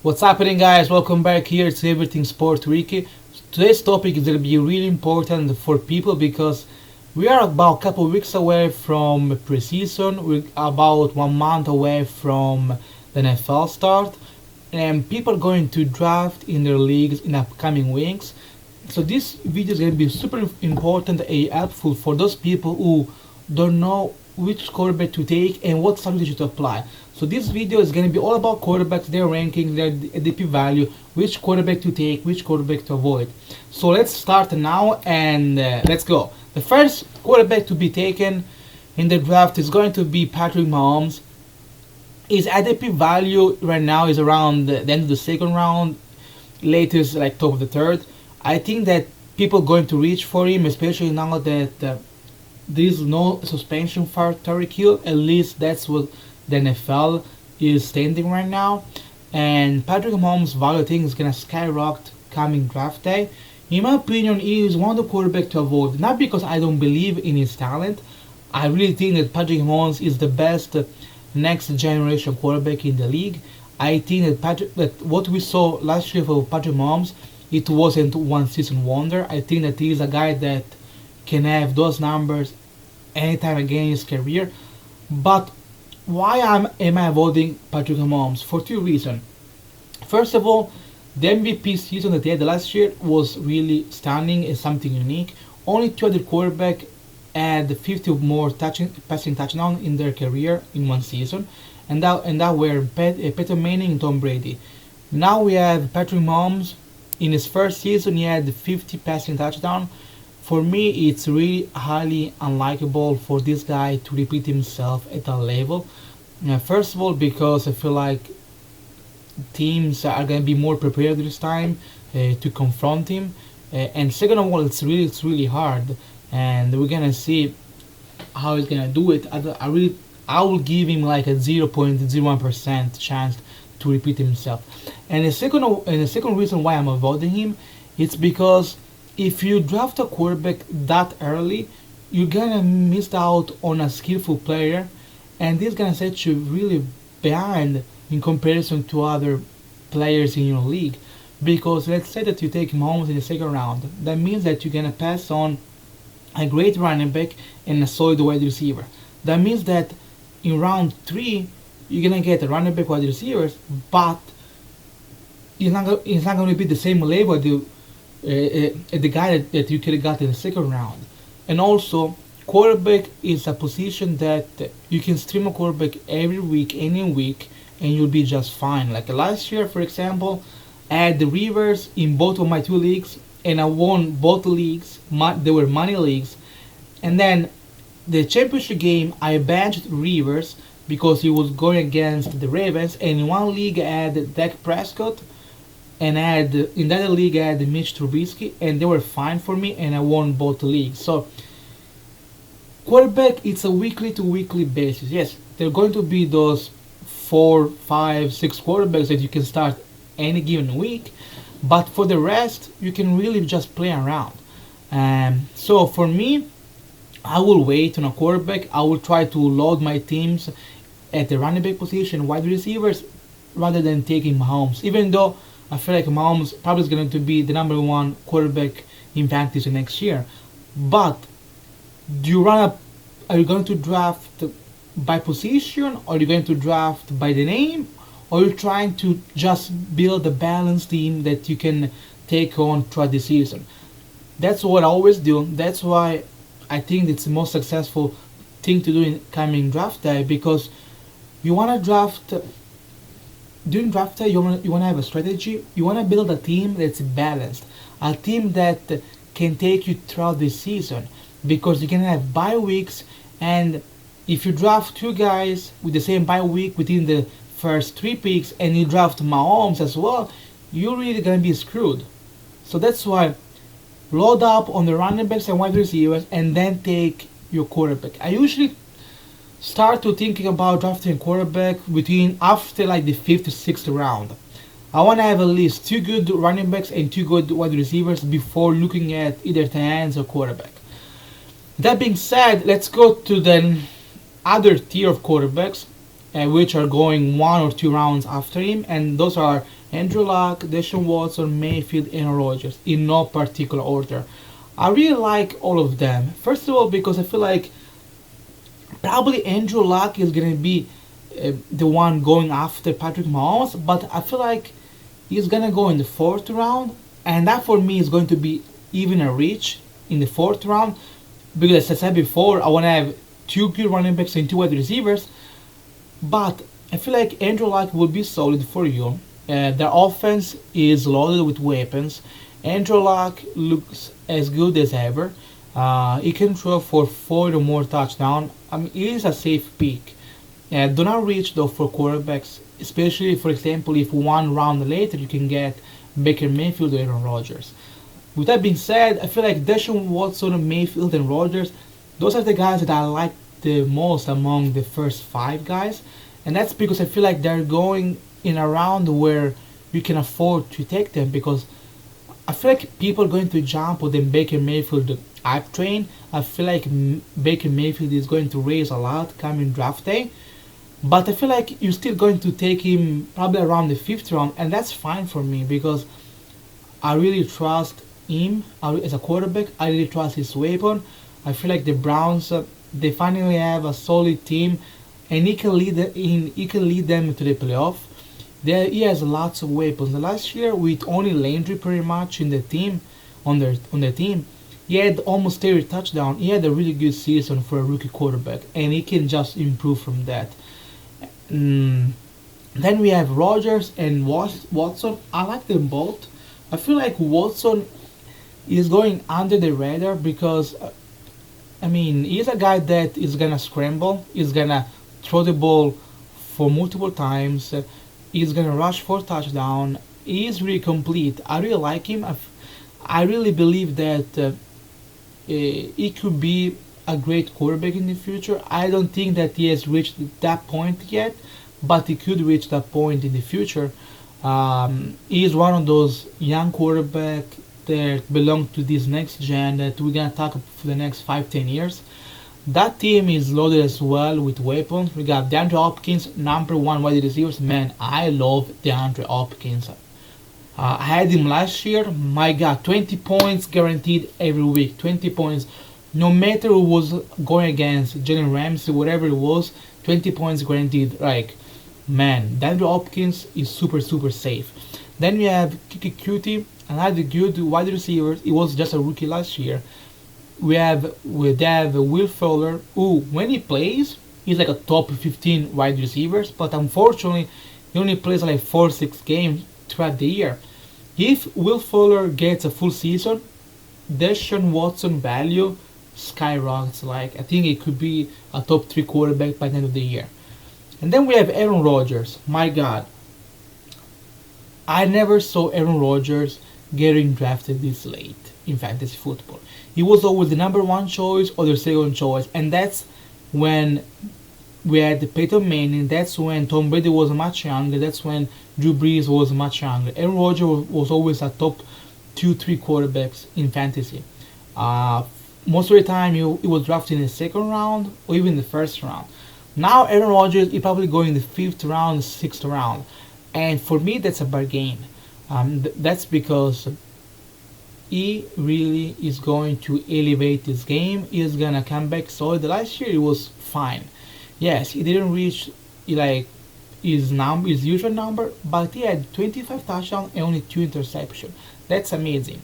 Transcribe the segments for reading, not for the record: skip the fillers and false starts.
What's happening, guys? Welcome back here to Everything Sport Wiki. Today's topic is going to be really important for people because we are about a couple weeks away from preseason. We're about 1 month away from the NFL start, and people are going to draft in their leagues in upcoming weeks. So this video is going to be super important and helpful for those people who don't know which quarterback to take and what strategy to apply. So this video is going to be all about quarterbacks, their ranking, their ADP value, which quarterback to take, which quarterback to avoid. So let's start now and let's go. The first quarterback to be taken in the draft is going to be Patrick Mahomes. His ADP value right now is around the end of the second round, latest like top of the third. I think that people going to reach for him, especially now that there is no suspension for Tyreek Hill. At least that's what the NFL is standing right now. And Patrick Mahomes' value, I think, is gonna skyrocket coming draft day. In my opinion, he is one of the quarterbacks to avoid. Not because I don't believe in his talent. I really think that Patrick Mahomes is the best next generation quarterback in the league. I think that what we saw last year for Patrick Mahomes, it wasn't one season wonder. I think that he is a guy that can have those numbers anytime again in his career. But why am I avoiding Patrick Mahomes? For two reasons. First of all, the MVP season that he had last year was really stunning and something unique. Only two other quarterbacks had 50 more passing touchdowns in their career in one season, and that were Peyton Manning and Tom Brady. Now we have Patrick Mahomes. In his first season, he had 50 passing touchdowns. For me, it's really highly unlikable for this guy to repeat himself at that level. First of all, because I feel like teams are going to be more prepared this time to confront him. And second of all, it's really hard, and we're gonna see how he's gonna do it. I will give him like a 0.01% chance to repeat himself. And the second reason why I'm avoiding him, it's because if you draft a quarterback that early, you're gonna miss out on a skillful player, and this is gonna set you really behind in comparison to other players in your league. Because let's say that you take Mahomes in the second round, that means that you're gonna pass on a great running back and a solid wide receiver. That means that in round three you're gonna get a running back, wide receivers, but it's not gonna be the same level the guy that you could have got in the second round. And also, quarterback is a position that you can stream a quarterback every week, any week, and you'll be just fine. Like last year, for example, I had the Rivers in both of my two leagues, and I won both leagues. They were money leagues. And then the championship game, I benched Rivers because he was going against the Ravens, and in one league I had Dak Prescott, and in that league I had Mitch Trubisky, and they were fine for me, and I won both leagues. So quarterback, it's a weekly to weekly basis. Yes, there are going to be those 4, 5, 6 quarterbacks that you can start any given week, but for the rest you can really just play around. So for me, I will wait on a quarterback. I will try to load my teams at the running back position, wide receivers, rather than taking Mahomes. Even though I feel like Mahomes probably is going to be the number one quarterback in fantasy next year. But do you are you going to draft by position, or are you going to draft by the name, or are you trying to just build a balanced team that you can take on throughout the season? That's what I always do. That's why I think it's the most successful thing to do in coming draft day, because you want to draft during draft day. You want to have a strategy. You want to build a team that's balanced, a team that can take you throughout the season, because you can have bye weeks, and if you draft two guys with the same bye week within the first 3 picks, and you draft Mahomes as well, you're really gonna be screwed. So that's why load up on the running backs and wide receivers, and then take your quarterback. I usually start to thinking about drafting a quarterback between after like the 5th to 6th round. I want to have at least 2 good running backs and 2 good wide receivers before looking at either tight ends or quarterback. That being said, let's go to the other tier of quarterbacks. which are going 1 or 2 rounds after him, and those are Andrew Luck, Deshaun Watson, Mayfield, and Rodgers in no particular order. I really like all of them. First of all, because I feel like probably Andrew Luck is gonna be the one going after Patrick Mahomes, but I feel like he's gonna go in the fourth round, and that for me is going to be even a reach in the fourth round because as I said before, I want to have two good running backs and two wide receivers, but I feel like Andrew Luck will be solid for you. Their offense is loaded with weapons. Andrew Luck looks as good as ever. He can throw for 4 or more touchdowns. I mean, he is a safe pick. Do not reach though for quarterbacks, especially for example if 1 round later you can get Baker Mayfield or Aaron Rodgers. With that being said, I feel like Deshaun Watson, Mayfield, and Rodgers, those are the guys that I like the most among the first 5 guys, and that's because I feel like they're going in a round where you can afford to take them because I feel like people are going to jump on the Baker Mayfield hype train. I feel like Baker Mayfield is going to raise a lot coming draft day, but I feel like you're still going to take him probably around the fifth round, and that's fine for me because I really trust him as a quarterback. I really trust his weapon. I feel like the Browns they finally have a solid team, and he can lead them to the playoff. There he has lots of weapons. The last year with only Landry pretty much in the team on the team, he had almost every touchdown. He had a really good season for a rookie quarterback, and he can just improve from that. Mm, then we have Rodgers and Watson. I like them both. I feel like Watson is going under the radar because I mean he's a guy that is gonna scramble. He's gonna throw the ball for multiple times. He's gonna rush for touchdown. He is really complete. I really like him. I really believe that he could be a great quarterback in the future. I don't think that he has reached that point yet, but he could reach that point in the future. He is one of those young quarterback that belong to this next gen that we're gonna talk for the next 5-10 years. That team is loaded as well with weapons. We got DeAndre Hopkins, number one wide receivers. Man, I love DeAndre Hopkins. I had him last year. My God, 20 points guaranteed every week. 20 points. No matter who was going against Jalen Ramsey, whatever it was, 20 points guaranteed. Like, man, DeAndre Hopkins is super, super safe. Then we have Kiki Cutie, another good wide receiver. He was just a rookie last year. We have Will Fuller, who when he plays, he's like a top 15 wide receivers, but unfortunately, he only plays like 4-6 games throughout the year. If Will Fuller gets a full season, Deshaun Watson value skyrockets. Like I think it could be a top 3 quarterback by the end of the year. And then we have Aaron Rodgers. My God, I never saw Aaron Rodgers getting drafted this late in fantasy football. He was always the number one choice or the second choice, and that's when we had Peyton Manning. That's when Tom Brady was much younger. That's when Drew Brees was much younger. Aaron Rodgers was always a top 2-3 quarterbacks in fantasy. Most of the time, he was drafted in the second round or even the first round. Now Aaron Rodgers is probably going in the fifth round, sixth round, and for me that's a bargain. That's because he really is going to elevate this game. He is gonna come back solid. Last year it was fine. Yes, he didn't reach like his usual number, but he had 25 touchdowns and only 2 interceptions. That's amazing.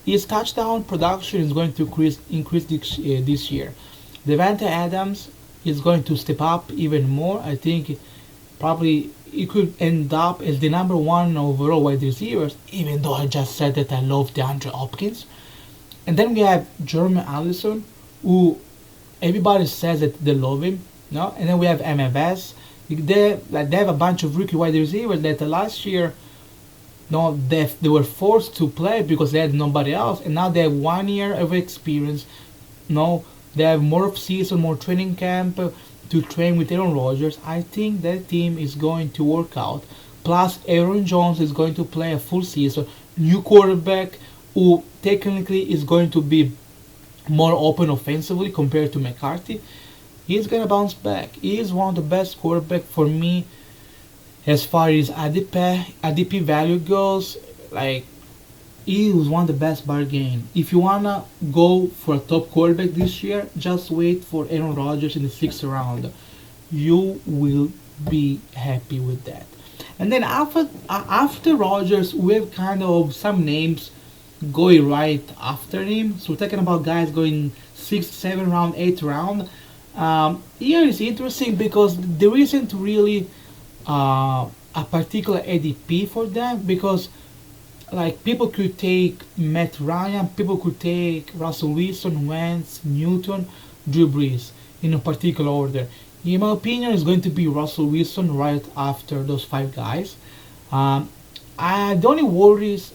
His touchdown production is going to increase this year. Devante Adams is going to step up even more. I think probably he could end up as the number one overall wide receivers, even though I just said that I love DeAndre Hopkins. And then we have Jeremy Allison, who everybody says that they love him. No? And then we have MFS. They have a bunch of rookie wide receivers that last year no, they were forced to play because they had nobody else, and now they have 1 year of experience. No, they have more of season, more training camp to train with Aaron Rodgers. I think that team is going to work out. Plus, Aaron Jones is going to play a full season. New quarterback who technically is going to be more open offensively compared to McCarthy. He's gonna bounce back. He is one of the best quarterback for me as far as ADP value goes. Like he was one of the best bargain. If you wanna go for a top quarterback this year, just wait for Aaron Rodgers in the sixth round. You will be happy with that. And then after Rodgers, we have kind of some names going right after him. So we're talking about guys going sixth, seventh round, eighth round. Here is interesting because there isn't really a particular ADP for them because like people could take Matt Ryan, people could take Russell Wilson, Wentz, Newton, Drew Brees in a particular order. In my opinion, it's going to be Russell Wilson right after those five guys. Um, the only worries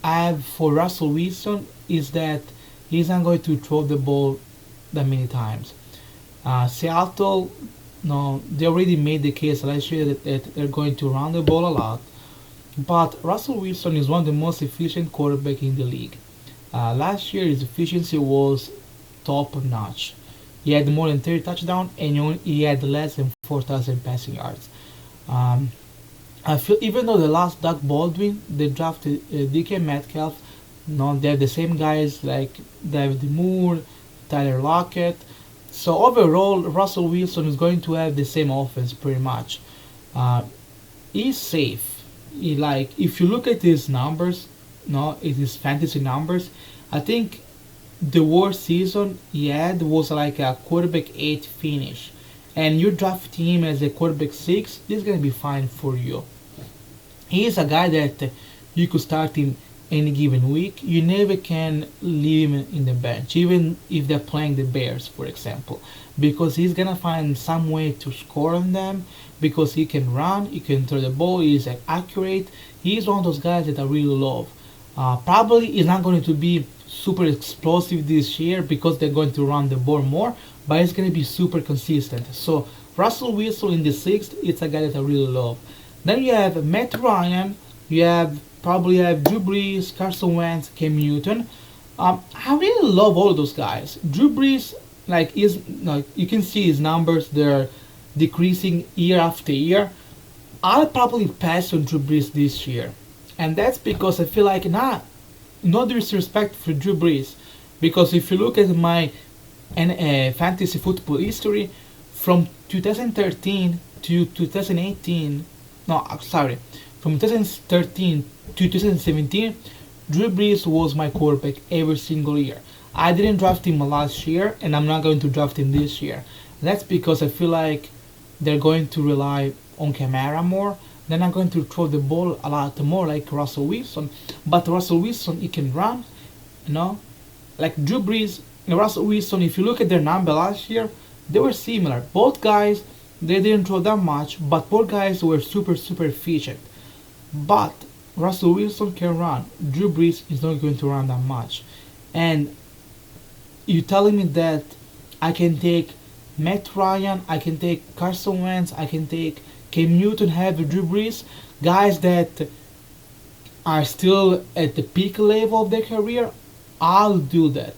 I have for Russell Wilson is that he's not going to throw the ball that many times. Seattle, no, they already made the case last year that they're going to run the ball a lot. But Russell Wilson is one of the most efficient quarterback in the league. Last year, his efficiency was top notch. He had more than 30 touchdowns and he had less than 4,000 passing yards. Um, I feel even though they lost Doug Baldwin, they drafted DK Metcalf. No, they have the same guys like David Moore, Tyler Lockett. So overall, Russell Wilson is going to have the same offense pretty much. Uh, he's safe. Like if you look at his numbers, no, it is fantasy numbers. I think the worst season he had was like a quarterback 8 finish, and you draft him as a quarterback 6. This is gonna be fine for you. He is a guy that you could start him any given week. You never can leave him in the bench, even if they're playing the Bears, for example, because he's gonna find some way to score on them. Because he can run, he can throw the ball, he's accurate. He's one of those guys that I really love. Probably he's not going to be super explosive this year because they're going to run the ball more, but he's going to be super consistent. So Russell Wilson in the sixth, it's a guy that I really love. Then you have Matt Ryan, you have probably have Drew Brees, Carson Wentz, Cam Newton. I really love all of those guys. Drew Brees, like is like you can see his numbers, they're decreasing year after year. I'll probably pass on Drew Brees this year, and that's because I feel like no disrespect for Drew Brees, because if you look at my fantasy football history from 2013 to 2018, no, sorry, from 2013 to 2017, Drew Brees was my quarterback every single year. I didn't draft him last year, and I'm not going to draft him this year. That's because I feel like they're going to rely on Camara more. They're not going to throw the ball a lot more like Russell Wilson. But Russell Wilson, he can run, you know. Like Drew Brees and Russell Wilson, if you look at their number last year, they were similar. Both guys, they didn't throw that much, but both guys were super, super efficient. But Russell Wilson can run. Drew Brees is not going to run that much. And you telling me that I can take Matt Ryan, I can take Carson Wentz, I can take Cam Newton, have Drew Brees, guys that are still at the peak level of their career, I'll do that.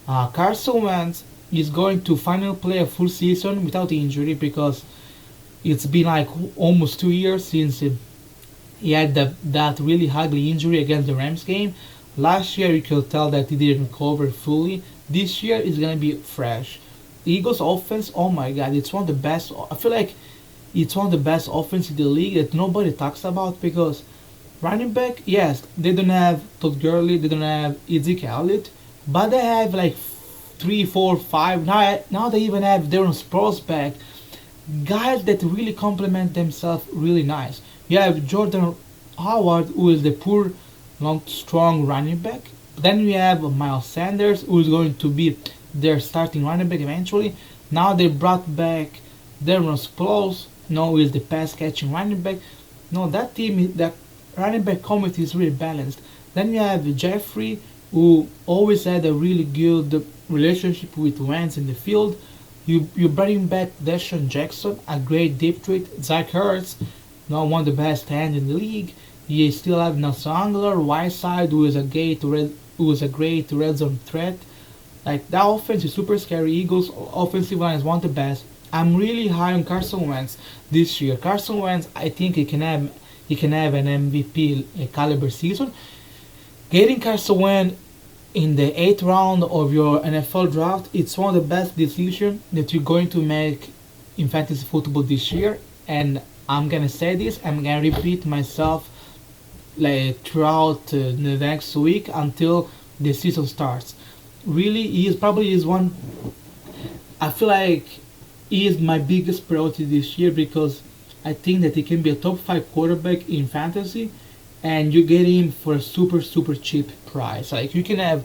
Carson Wentz is going to finally play a full season without injury because it's been like almost 2 years since he had that really ugly injury against the Rams game. Last year you could tell that he didn't recover fully. This year is gonna be fresh. The Eagles offense, oh my god, it's one of the best. I feel like it's one of the best offense in the league that nobody talks about because running back, yes, they don't have Todd Gurley, they don't have Ezekiel Elliott, but they have like 3, 4, 5. Now they even have Darren Sproles back. Guys that really complement themselves really nice. You have Jordan Howard, who is the poor, long, strong running back. Then you have Miles Sanders, who is going to be their starting running back eventually. Now they brought back Darren Sproles, who is the pass catching running back. No, that team, that running back committee is really balanced. Then you have Jeffrey, who always had a really good relationship with Wentz in the field. You bring back Deshaun Jackson, a great deep threat. Zach Ertz, one of the best hands in the league. You still have Nelson Angler, Whiteside, who is a great red zone threat. Like that offense is super scary. Eagles offensive line is one of the best. I'm really high on Carson Wentz this year. Carson Wentz, I think he can have an MVP caliber season. Getting Carson Wentz in the eighth round of your NFL draft, it's one of the best decisions that you're going to make in fantasy football this year. And I'm gonna say this, I'm gonna repeat myself like throughout the next week until the season starts. Really, he is probably is one. I feel like he is my biggest priority this year because I think that he can be a top five quarterback in fantasy, and you get him for a super cheap price. Like you can have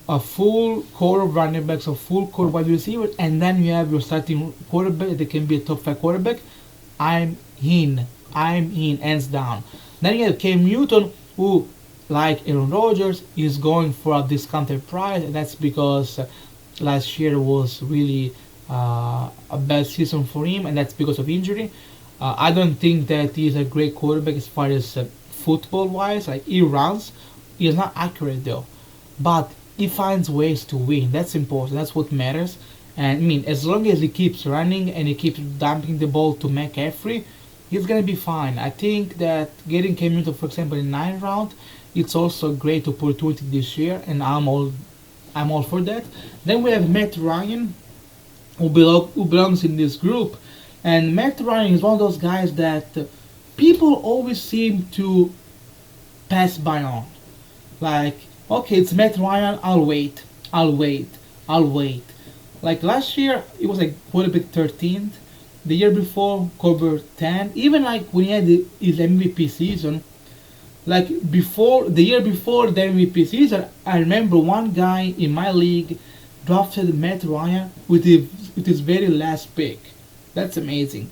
a full core of running backs, a full core wide receiver, and then you have your starting quarterback that can be a top five quarterback. I'm in. I'm in, hands down. Then you have Cam Newton, who, like Aaron Rodgers, is going for a discounted price, and that's because last year was really a bad season for him, and that's because of injury. I don't think that he's a great quarterback as far as football wise. Like he runs, he's not accurate though, but he finds ways to win. That's important. That's what matters. And I mean, as long as he keeps running and he keeps dumping the ball to McCaffrey, he's gonna be fine. I think that getting Cam Newton, for example, in ninth round, it's also a great opportunity this year, and I'm all for that. Then we have Matt Ryan, who belongs in this group, and Matt Ryan is one of those guys that people always seem to pass by on. Like, okay, it's Matt Ryan. I'll wait. Like last year, it was like quarterback 13th. The year before, cover 10. Even like when he had his MVP season, like before the year before the MVP season, I remember one guy in my league drafted Matt Ryan with his very last pick. That's amazing.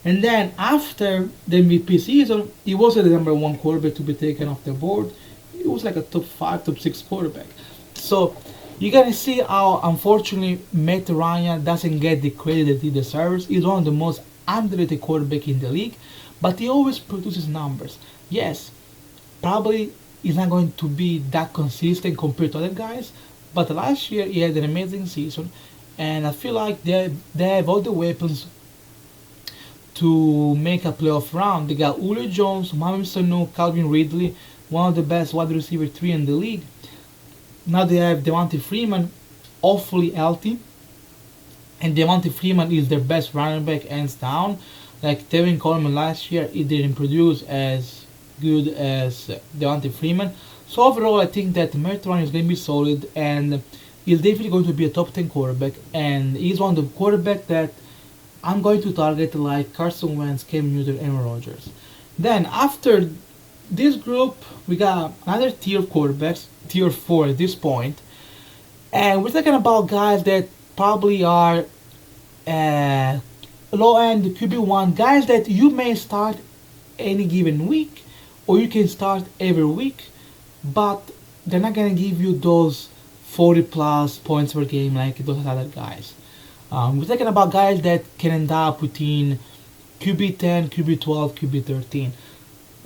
And then after the MVP season, he wasn't the number one quarterback to be taken off the board. It was like a top five, top six quarterback. So you're gonna see how unfortunately Matt Ryan doesn't get the credit that he deserves. He's one of the most underrated quarterback in the league, but he always produces numbers. Yes, probably he's not going to be that consistent compared to other guys, but last year he had an amazing season, and I feel like they have all the weapons to make a playoff round. They got Julio Jones, Mohamed Sanu, Calvin Ridley, one of the best wide receiver three in the league. Now they have Devontae Freeman, awfully healthy, and Devontae Freeman is their best running back hands down. Like Tevin Coleman last year, he didn't produce as good as Devontae Freeman. So overall, I think that Matt Ryan is going to be solid, and he's definitely going to be a top 10 quarterback, and he's one of the quarterbacks that I'm going to target like Carson Wentz, Cam Newton, and Rodgers. Then after this group, we got another tier of quarterbacks, tier 4 at this point, and we're talking about guys that probably are uh, low end QB1, guys that you may start any given week, or you can start every week, but they're not gonna give you those 40 plus points per game like those other guys. We're talking about guys that can end up within QB10, QB12, QB13.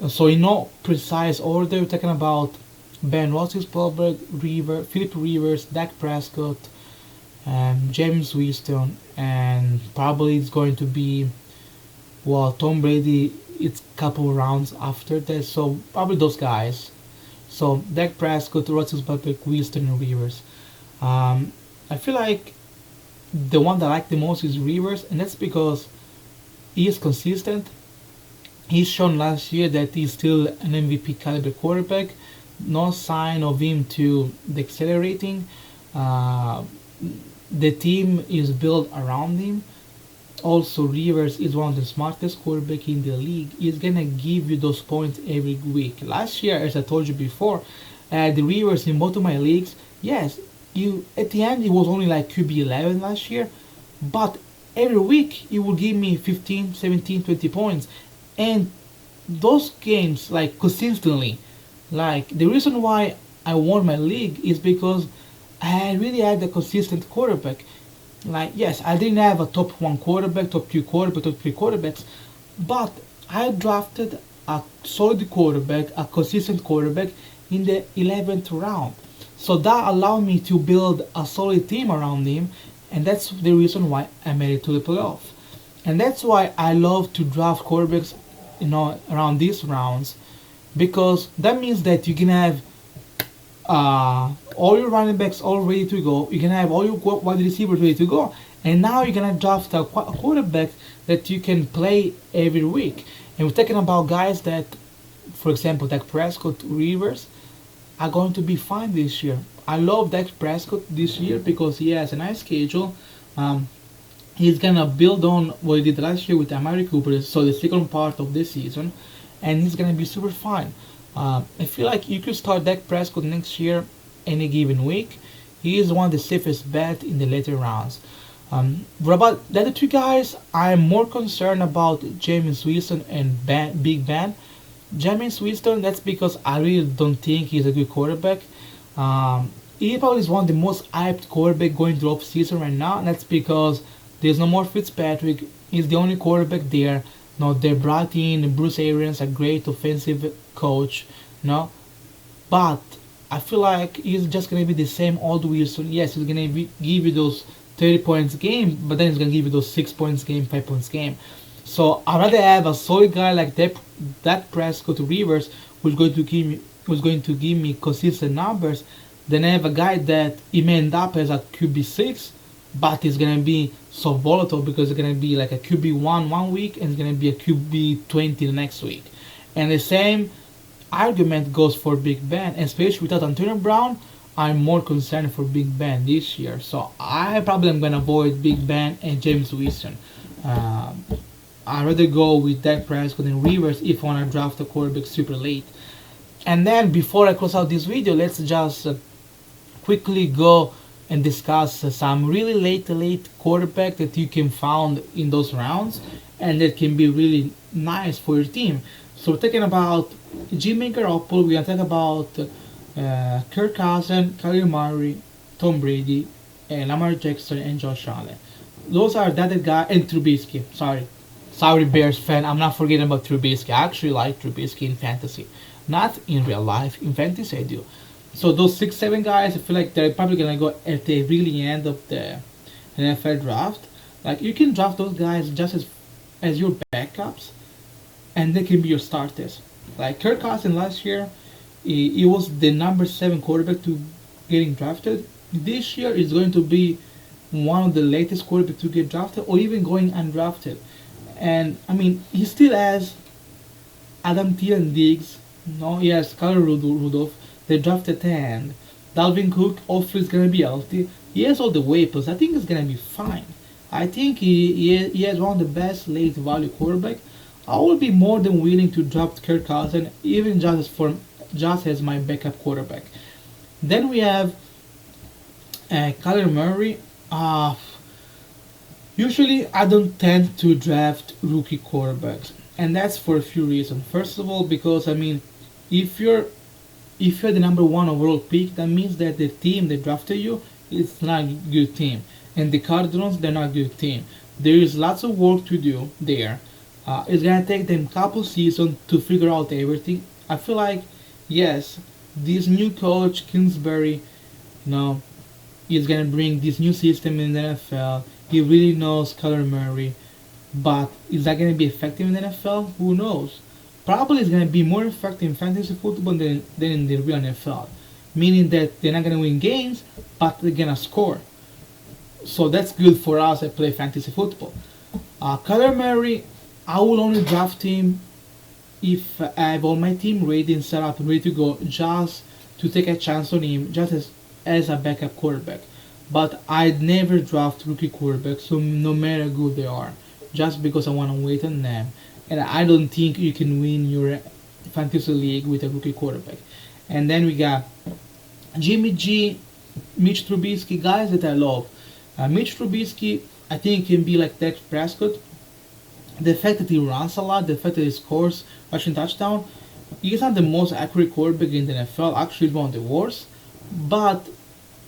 So in no precise order, we're talking about Ben Roethlisberger, Philip Rivers, Dak Prescott, James Winston, and probably it's going to be, well, Tom Brady. It's a couple rounds after that, so probably those guys. So Dak Prescott, Roethlisberger, Winston, and Rivers. I feel like the one that I like the most is Rivers, and that's because he is consistent. He's shown last year that he's still an MVP caliber quarterback. No sign of him to decelerating. The team is built around him. Also, Rivers is one of the smartest quarterback in the league. He's gonna give you those points every week. Last year, as I told you before, the Rivers in both of my leagues, yes, you at the end he was only like QB 11 last year, but every week he will give me 15, 17, 20 points, and those games like consistently. Like the reason why I won my league is because I really had a consistent quarterback. Like yes, I didn't have a top one quarterback, top two quarterback, top three quarterbacks, but I drafted a solid quarterback, a consistent quarterback in the 11th round. So that allowed me to build a solid team around him, and that's the reason why I made it to the playoff. And that's why I love to draft quarterbacks, around these rounds, because that means that you can have all your running backs all ready to go. You can have all your wide receivers ready to go, and now you're gonna draft a quarterback that you can play every week. And we're talking about guys that, for example, Dak Prescott, Rivers, are going to be fine this year. I love Dak Prescott this year because he has a nice schedule. Um, he's gonna build on what he did last year with Amari Cooper, so the second part of this season, and he's gonna be super fine. I feel like you could start Dak Prescott next year any given week. He is one of the safest bet in the later rounds. What about the other two guys? I'm more concerned about James Winston and Big Ben. James Winston, that's because I really don't think he's a good quarterback. He probably is one of the most hyped quarterback going through off season right now, and that's because there's no more Fitzpatrick. He's the only quarterback there. No, they brought in Bruce Arians, a great offensive coach. No, but I feel like he's just gonna be the same old Wilson. Yes, he's gonna give you those 30 points game, but then he's gonna give you those 6 points game, 5 points game. So I'd rather have a solid guy like that Prescott Rivers who's going to give me consistent numbers than have a guy that he may end up as a QB6, but he's gonna be so volatile because it's gonna be like a QB1 week and it's gonna be a QB20 the next week. And the same argument goes for Big Ben, especially without Antonio Brown. I'm more concerned for Big Ben this year, so I probably am gonna avoid Big Ben and James Winston. Um, I'd rather go with Dak Prescott and Rivers if I wanna draft a quarterback super late. And then before I close out this video, let's just quickly go and discuss some really late quarterback that you can find in those rounds and that can be really nice for your team. So we're talking about Jimmy Garoppolo, we're gonna talk about Kirk Cousins, Kyler Murray, Tom Brady, and Lamar Jackson and Josh Allen. Those are the other guy and Trubisky. Sorry Bears fan, I'm not forgetting about Trubisky. I actually like Trubisky in fantasy, not in real life. In fantasy, I do. So those 6, 7 guys, I feel like they're probably gonna go at the really end of the NFL draft. Like you can draft those guys just as your backups, and they can be your starters. Like Kirk Cousins last year, he was the number 7 quarterback to getting drafted. This year is going to be one of the latest quarterbacks to get drafted, or even going undrafted. And I mean, he still has Adam Thielen Diggs. No, he has Kyle Rudolph. They drafted 10. Dalvin Cook, hopefully, is gonna be healthy. He has all the weapons. I think it's gonna be fine. I think he has one of the best late value quarterback. I would be more than willing to draft Kirk Cousins, even just as my backup quarterback. Then we have Kyler Murray. Usually, I don't tend to draft rookie quarterbacks, and that's for a few reasons. First of all, because I mean, if you're the number 1 overall pick, that means that the team that drafted you is not a good team, and the Cardinals they're not a good team. There is lots of work to do there. It's gonna take them couple seasons to figure out everything. I feel like yes, this new coach Kingsbury, you know, is gonna bring this new system in the NFL. He really knows Kyler Murray, but is that gonna be effective in the NFL? Who knows? Probably it's gonna be more effective in fantasy football than in the real NFL, meaning that they're not gonna win games, but they're gonna score. So that's good for us that play fantasy football. Kyler Murray, I will only draft him if I have all my team ready and set up and ready to go, just to take a chance on him, just as a backup quarterback. But I'd never draft rookie quarterbacks, so no matter how good they are, just because I want to wait on them. And I don't think you can win your fantasy league with a rookie quarterback. And then we got Jimmy G, Mitch Trubisky, guys that I love. Mitch Trubisky, I think can be like Dak Prescott. The fact that he runs a lot, the fact that he scores rushing touchdown, he's not the most accurate quarterback in the NFL. Actually, he's one of the worst. But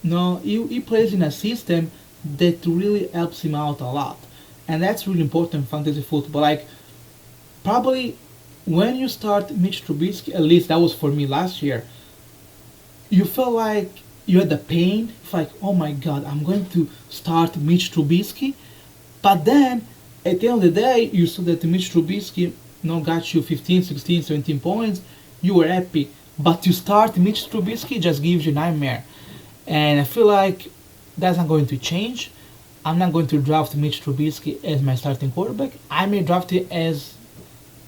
no, he plays in a system that really helps him out a lot, and that's really important in fantasy football. Like probably when you start Mitch Trubisky, at least that was for me last year, you felt like you had the pain. It's like, oh my god, I'm going to start Mitch Trubisky. But then, at the end of the day, you saw that Mitch Trubisky got you 15, 16, 17 points. You were happy. But to start Mitch Trubisky just gives you nightmare. And I feel like that's not going to change. I'm not going to draft Mitch Trubisky as my starting quarterback. I may draft him as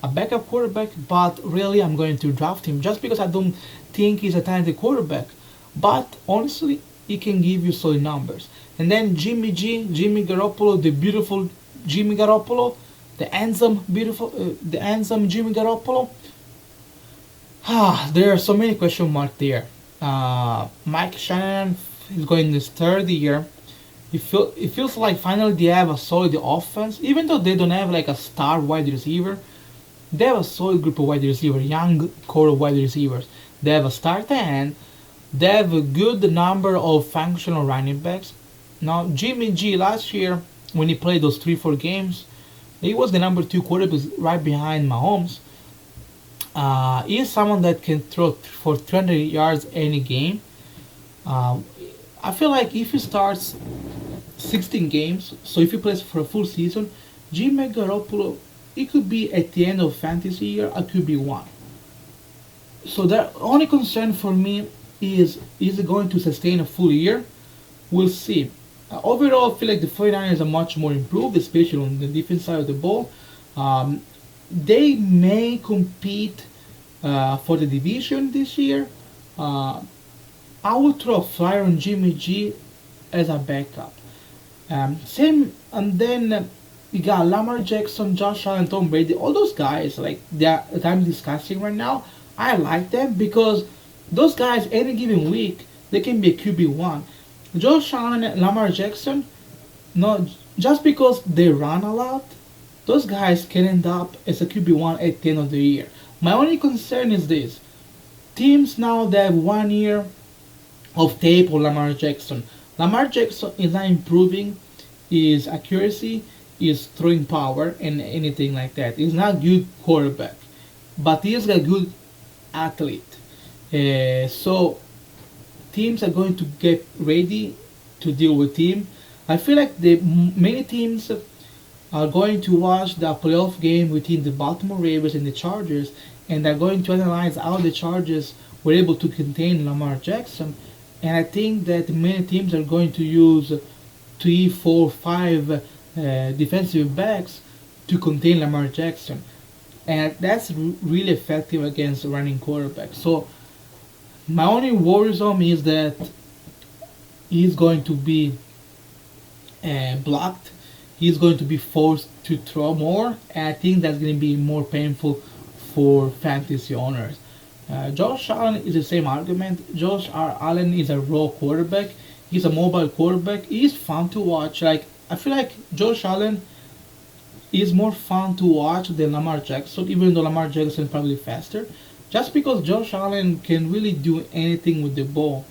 a backup quarterback, but really I'm going to draft him just because I don't think he's a talented quarterback. But honestly, he can give you solid numbers. And then Jimmy Garoppolo, the beautiful Jimmy Garoppolo, the handsome Jimmy Garoppolo. There are so many question marks there. Mike Shannon is going in his third year. It feels like finally they have a solid offense, even though they don't have like a star wide receiver. They have a solid group of wide receivers, young core of wide receivers. They have a star tight end. They have a good number of functional running backs. Now Jimmy G last year when he played those 3-4 games, he was the number two quarterback right behind Mahomes. He is someone that can throw for 200 yards any game. Uh, I feel like if he starts 16 games, so if he plays for a full season, Jimmy Garoppolo, it could be at the end of fantasy year, a QB1. So the only concern for me is it going to sustain a full year? We'll see. Overall, I feel like the 49ers are much more improved, especially on the defense side of the ball. Um, they may compete for the division this year. Uh, I would throw a flyer on Jimmy G as a backup. Same, and then we got Lamar Jackson, Josh Allen, Tom Brady. All those guys, like that I'm discussing right now, I like them because those guys, any given week, they can be a QB1. Josh Allen and Lamar Jackson, no, just because they run a lot, those guys can end up as a QB1 at the end of the year. My only concern is this: teams now that have 1 year of tape on Lamar Jackson. Lamar Jackson is not improving his accuracy, his throwing power, and anything like that. He's not a good quarterback, but he is a good athlete. So teams are going to get ready to deal with him. I feel like many teams are going to watch the playoff game between the Baltimore Ravens and the Chargers, and they're going to analyze how the Chargers were able to contain Lamar Jackson. And I think that many teams are going to use 3, 4, 5 defensive backs to contain Lamar Jackson, and that's really effective against running quarterbacks. So my only worrisome is that he's going to be blocked. He's going to be forced to throw more, and I think that's going to be more painful for fantasy owners. Josh Allen is the same argument. Josh Allen is a raw quarterback. He's a mobile quarterback. He's fun to watch. Like I feel like Josh Allen is more fun to watch than Lamar Jackson, even though Lamar Jackson is probably faster. Just because Josh Allen can really do anything with the ball.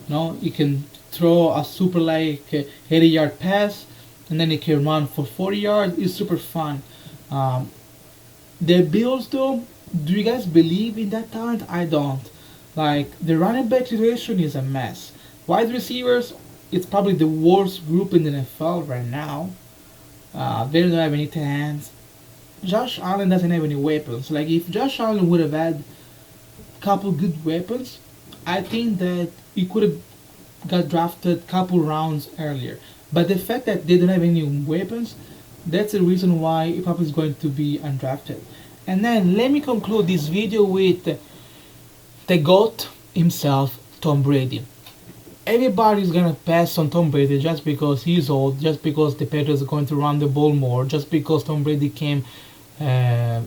No, he can throw a super 80-yard pass, and then he can run for 40 yards. It's super fun. Um, the Bills, though, do you guys believe in that talent? I don't. Like the running back situation is a mess. Wide receivers, it's probably the worst group in the NFL right now. They don't have any hands. Josh Allen doesn't have any weapons. Like if Josh Allen would have had a couple good weapons, I think that he could have got drafted couple rounds earlier. But the fact that they don't have any weapons, that's the reason why he probably is going to be undrafted. And then let me conclude this video with the GOAT himself, Tom Brady. Everybody's gonna pass on Tom Brady just because he's old, just because the Patriots are going to run the ball more, just because Tom Brady came after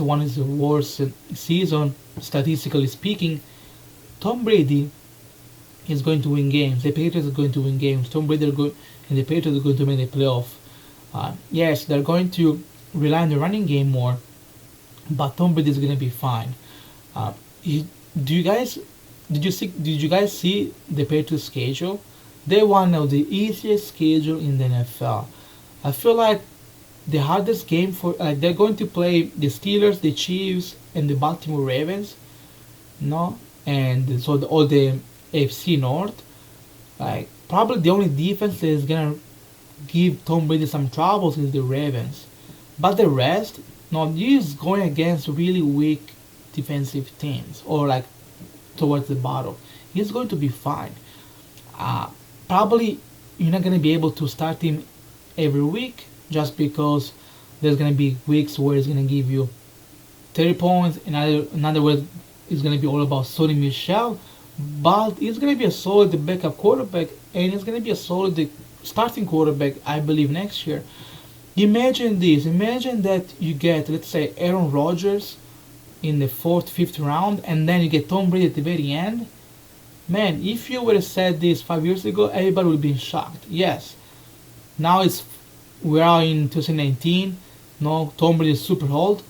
one of his worst season, statistically speaking. Tom Brady is going to win games. The Patriots are going to win games. Tom Brady and the Patriots are going to make the playoff. Yes, they're going to rely on the running game more, but Tom Brady is going to be fine. Do you guys did you guys see the Patriots schedule? They're one of the easiest schedule in the NFL. I feel like the hardest game for they're going to play the Steelers, the Chiefs, and the Baltimore Ravens. No, and so all the AFC North. Like probably the only defense that is gonna give Tom Brady some troubles is the Ravens. But the rest, no, he's going against really weak defensive teams or like towards the bottom. He's going to be fine. Uh, Probably you're not gonna be able to start him every week just because there's gonna be weeks where he's gonna give you 30 points. Another way, it's gonna be all about Sonny Michel, but he's gonna be a solid backup quarterback, and he's gonna be a solid starting quarterback, I believe, next year. Imagine this. Imagine that you get, let's say, Aaron Rodgers in the fourth, fifth round, and then you get Tom Brady at the very end. Man, if you would have said this 5 years ago, everybody would have been shocked. Yes, now we are in 2019. No, Tom Brady is super old,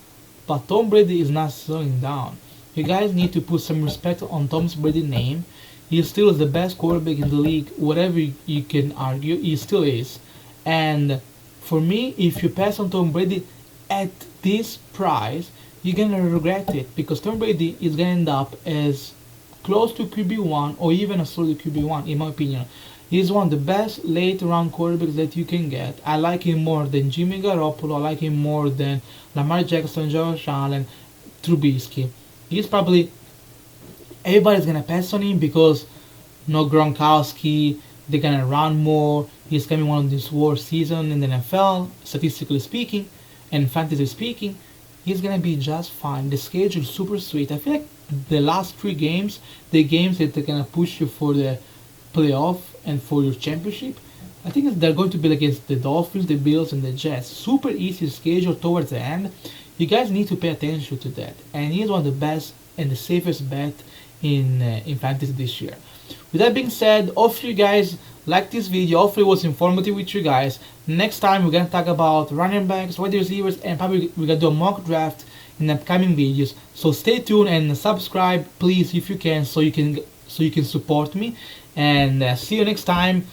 but Tom Brady is not slowing down. You guys need to put some respect on Tom Brady's name. He still is the best quarterback in the league. Whatever you can argue, he still is. And for me, if you pass on Tom Brady at this price, you're gonna regret it because Tom Brady is gonna end up as close to QB1 or even a solid QB1 in my opinion. He's one of the best late round quarterbacks that you can get. I like him more than Jimmy Garoppolo. I like him more than Lamar Jackson, Josh Allen, Trubisky. He's probably everybody's gonna pass on him because no Gronkowski. They're gonna run more. He's coming one of this worst season in the NFL, statistically speaking, and fantasy speaking. He's gonna be just fine. The schedule is super sweet. I feel like the last three games, the games that are gonna push you for the playoff and for your championship, I think they're going to be against the Dolphins, the Bills, and the Jets. Super easy schedule towards the end. You guys need to pay attention to that. And he's one of the best and the safest bet in fantasy this year. With that being said, hopefully you guys like this video. Hopefully it was informative with you guys. Next time we're gonna talk about running backs, wide receivers, and probably we're gonna do a mock draft in upcoming videos. So stay tuned and subscribe, please, if you can, so you can support me. And see you next time.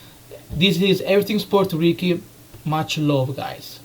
This is Everything Sport Ricky. Much love, guys.